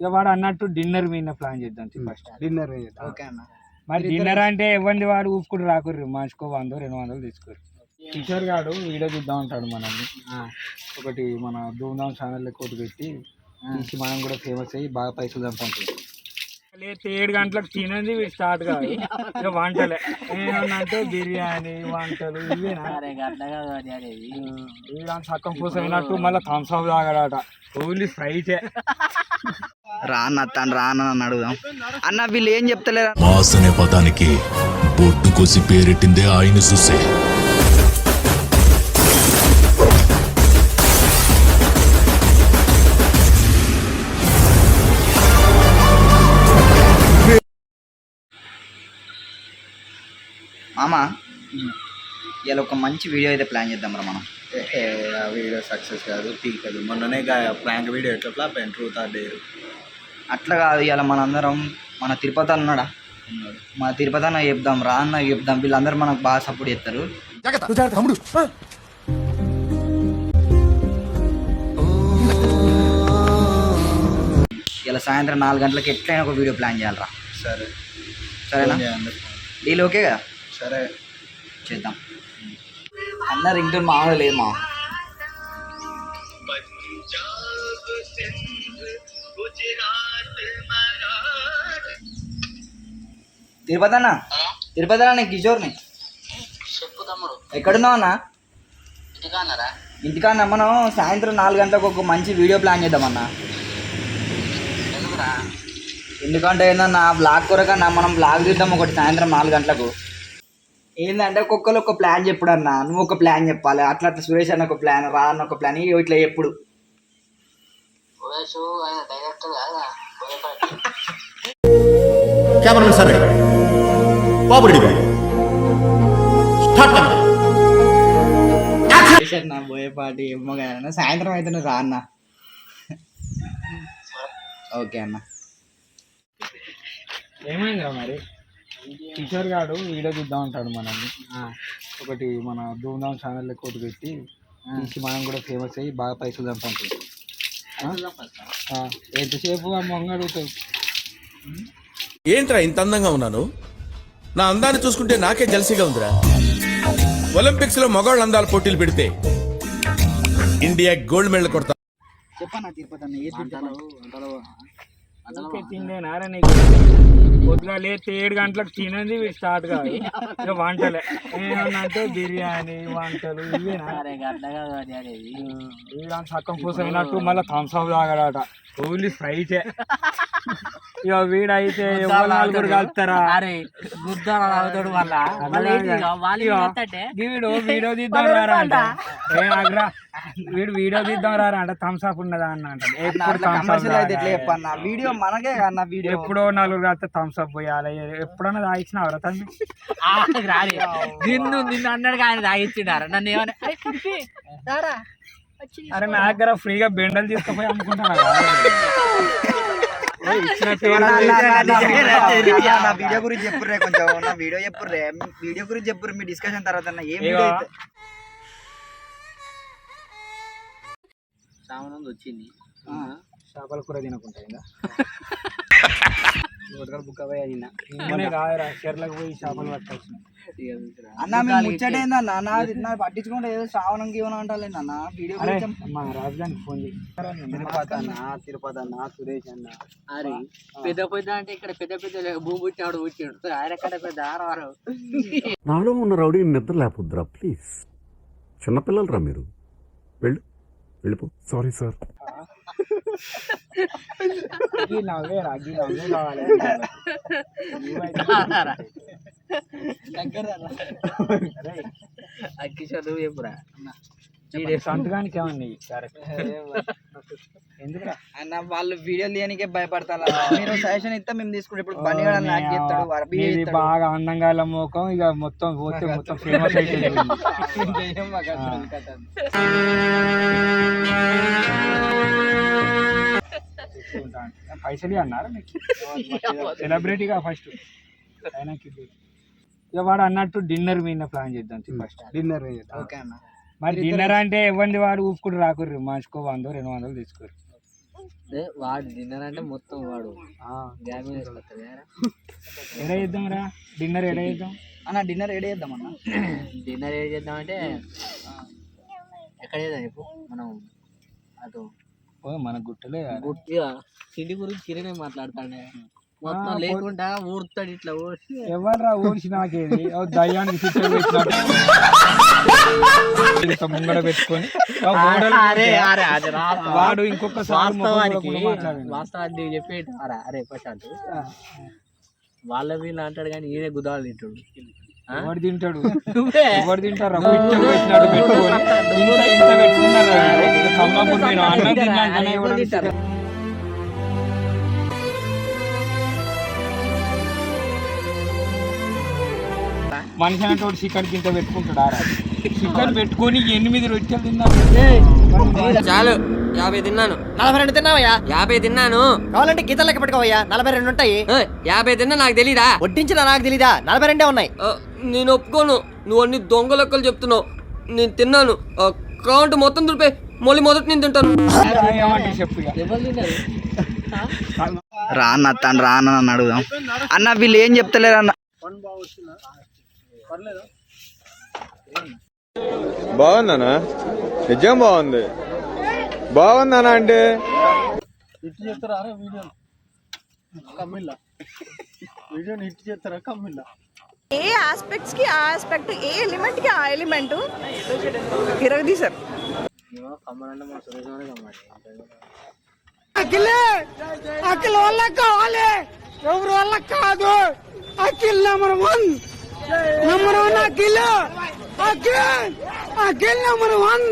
ఇక వాడు అన్నట్టు డిన్నర్ మీద ప్లాన్ చేద్దాం ఫస్ట్. డిన్నర్ ఓకే అన్న. మరి డిన్నర్ అంటే ఇవ్వండి వాడు ఊపుకుంటూ రాకుర్రి, మనిషికో 100-200 తీసుకోరు. కిషోర్ గాడు వీడియో చూద్దాం అంటాడు మనల్ని. ఒకటి మన ధూమ్ధామ్ ఛానల్ కోటి పెట్టి తీసి మనం కూడా ఫేమస్ అయ్యి బాగా పైసలు సంపాదించాం. లేకపోతే 7 గంటలకు తినేది స్టార్ట్ కాదు, ఇక వంటలే ఏమన్నంటే బిర్యానీ వంటలు ఇవేనా సక్కం కోసం అయినట్టు. మళ్ళీ థమ్స్అప్ తాగడాట, ఓన్లీ ఫ్రైటే. రా అన్న తను రా అన్న అడుగుదాం. అన్న వీళ్ళు ఏం చెప్తలేరు. మాస్ అనే పదానికి బొట్టు కోసి పేరెట్టిందే ఆయన చూసే. మామా ఇలా ఒక మంచి వీడియో అయితే ప్లాన్ చేద్దాం రా మనం. ఆ వీడియో సక్సెస్ కాదు, పీకదు. మొన్ననే ప్రాంక్ వీడియో ఎట్లా ఫ్లాప్ అయిన ట్రూత్ ఆర్ డేర్. అట్లా కాదు, ఇలా మనందరం మన తిరుపతి అన్నాడా, మన తిరుపతి అన్న చెప్దాం, రా అన్న చెప్దాం. వీళ్ళందరూ మనకు బాగా సపోర్ట్ చేస్తారు. ఇలా సాయంత్రం 4 గంటలకు ఎట్లయినా ఒక వీడియో ప్లాన్ చేయాలరా. సరే సరేనా, డీల్ ఓకే కదా? సరే చేద్దాం. అన్న రింగ్టోన్ మామూలు లేదు మా. తిరుపతి అన్న, తిరుపతి అన్న, నేను కిషోర్ని. ఎక్కడున్నావు అన్న? ఇంటికాన్న. మనం సాయంత్రం 4 గంటలకు ఒక మంచి వీడియో ప్లాన్ చేద్దామన్నా. ఎందుకంటే ఏందన్నా, బ్లాగ్ కొరకన్నా మనం బ్లాగ్ తీద్దాం ఒకటి సాయంత్రం 4 గంటలకు. ఏంటంటే ఒక్కొక్కరు ఒక ప్లాన్ చెప్పుడు అన్న. నువ్వు ఒక ప్లాన్ చెప్పాలి, అట్లా అట్లా సురేష్ అన్న ఒక ప్లాన్, రా అన్న ఒక ప్లాన్, ఇట్లా ఎప్పుడు. అన్న బోయేపాటి ఏమో కదా, సాయంత్రం అయితే నువ్వు రా అన్న. ఓకే అన్న. ఏమైందిరా మరి? కిషోర్ గాడు వీడియో చూద్దాం అంటాడు మనల్ని. ఒకటి మన ధూమ్ధామ్ ఛానల్ కోటి పెట్టి తీసి మనం కూడా ఫేమస్ అయ్యి బాగా పైసలు సంపాదించాం. ఎంతసేపు ఆ మొంగ అడుగుతావు. ఏంట్రా ఇంత అందంగా ఉన్నాను? నా అందాన్ని చూసుకుంటే నాకే జలసిగా ఉందిరా. ఒలింపిక్స్ లో మగవాళ్ళ అందాల పోటీలు పెడితే ఇండియా గోల్డ్ మెడల్ కొడతా. చెప్పన్నా తిరుపతి అన్న, ఏ తిండేనారా నీకు? పొద్దుగా లేతే 7 గంటలకు తినేది స్టార్ట్ కాదు, ఇక వంటలే ఏమన్నంటే బిర్యానీ వంటలు ఇవేనా సక్కం కోసం అయినట్టు. మళ్ళీ థమ్స్అప్ తాగడాట, ఓన్లీ ఫ్రైటే. ఇక వీడైతే ఎవరు 4 కలుస్తారా? వీడు వీడియో తీద్దాం రారా అంటే వీడు వీడియో తీద్దాం రారా అంటే థమ్స్అప్ ఉన్నదా అన్న అంటే వీడియో మనకే అన్న. వీడియో ఎప్పుడో 4 కలిస్తే థమ్స్అప్ పోయాలి. ఎప్పుడన్నా తాగించినావరా తమ్మి? నిన్ను అన్నాడు ఆయన తాగించినారా నన్ను ఏమన్నా? అరే నా దగ్గర ఫ్రీగా బెండలు తీసుకుపోయి అమ్ముకుంటాను. వీడియో గురించి చెప్పుర్రే కొంచెం. వీడియో చెప్పుర్రే, వీడియో గురించి చెప్పుర్రు. మీ డిస్కషన్ తర్వాత ఏం సామాన్ వచ్చింది. చేపల కూర తినకుంటా బుక్ అవ్వనే కాదురా, చెర్లకు పోయి చేపలు పట్టాల్సిన. అన్న మేము ముచ్చటేందన్న, నా పట్టించుకుంటే ఏదో శ్రావణం గీవనం అంటాలేందన్న. వీడియో మా రాజుగారికి ఫోన్ చేయి. తిరుపతి అన్న, సురేష్ అన్న. అరే పెద్ద పెద్ద అంటే ఇక్కడ పెద్ద పెద్ద భూమి పుట్టినాడు పుట్టినాడు. ఆయన ఎక్కడ పెద్ద ఆరవారు. నాలో ఉన్న రౌడీ నిద్ర లేపుద్రా ప్లీజ్. చిన్నపిల్లలు రా మీరు. వెళ్ళిపో. Sorry sir. నవ్వేరా నవ్వే కావాలి. కిషోర్ నువ్వు చెప్పురా. సంతకానికి ఏమన్నా ఎందుకురా అన్న? వాళ్ళు వీడియో తీయనికే భయపడతారు. మీరు సజెషన్ ఇస్తే మేము తీసుకుంటే ఇప్పుడు బండి బాగా అందంగా మోకం ఇక మొత్తం పోతే మొత్తం ఫేమస్ అయిపోయింది. పైసలు అన్నారా సెలబ్రిటీగా ఫస్ట్ అయినా. ఇక వాడు అన్నట్టు డిన్నర్ మీద ప్లాన్ చేద్దాం ఫస్ట్. డిన్నర్ ఓకే అన్న. మరి డిన్నర్ అంటే ఇవ్వండి వాడు ఊపుకుంటూ రాకుర్రి, మనిషికో 100-200 తీసుకోరు. వాడు డిన్నర్ అంటే మొత్తం వాడు గ్యాబిన్ వేసుకొస్తాడు ఎడ చేద్దాం రా డిన్నర్ ఎడ చేద్దాం అన్న డిన్నర్ రెడీ చేద్దామన్నా. డిన్నర్ ఏం చేద్దామంటే ఎక్కడ చేద్దాం ఇప్పుడు మనం అటు మన గుట్టలే గుట్టిగా తిండి గురించి కిరణే మాట్లాడతాడే మొత్తం లేకుండా ఊరుతాడు ఇట్లా ఊడ్చి ఎవర్రా ఊడ్చి నాకేది దయ్యానికి చిట్టలు పెట్టినట్టు ముంగడ పెట్టుకొని వాడు వాస్తవానికి చెప్పేట అరే ప్రశాంత్ వాళ్ళ వీళ్ళు అంటాడు కానీ ఈయన గుదాలు తింటాడు ఎవడు తింటాడు ఎవడు తింటారు పెట్టినాడు పెట్టుకొని ఇంత పెట్టుకున్నారు కమలాపూర్ నేను అన్నం తిన్నాను మనిషి అంటే చికెన్ గింత పెట్టుకుంటాడు ఆరా చికెన్ పెట్టుకొని 8 రొట్టెలు తిన్నాడు. చాలు 50 తిన్నాను 42 తిన్నావయ్యా? 50 తిన్నాను కావాలంటే గీతలు లెక్క పెట్టుకోవయ్యా, 42 ఉంటాయి. 50 తిన్నా నాకు తెలీదా వడ్డించిన నాకు తెలీదా? 42 ఉన్నాయి. నేను ఒప్పుకోను, నువ్వు అన్ని దొంగ లెక్కలు చెప్తున్నావు. నేను తిన్నాను కౌంట్ మొత్తం దులిపే మళ్ళీ మొదటి నేను తింటాను. ఏమంటే చెప్పు ఇక. రాన్న తను రాన్న అని అడుగుదాం. అన్న వీళ్ళు ఏం చెప్తలేరు అన్న. బాగుందనా? నిజం బాగుంది. బాగుందనా అంటే హిట్ చేస్తారా వీడియో కమ్మిల్లా వీడియోని హిట్ చేస్తారా కమ్మిల్లా ఏ ఆస్పెక్ట్స్ కి ఆ ఆస్పెక్ట్, ఏ ఎలిమెంట్ కి ఆ ఎలిమెంట్ ఇరగదీశారు. అఖిల్ వల్ల కావాలి, ఎవరి వల్ల కాదు. Akhil number 1 Akhil, Akhil number 1.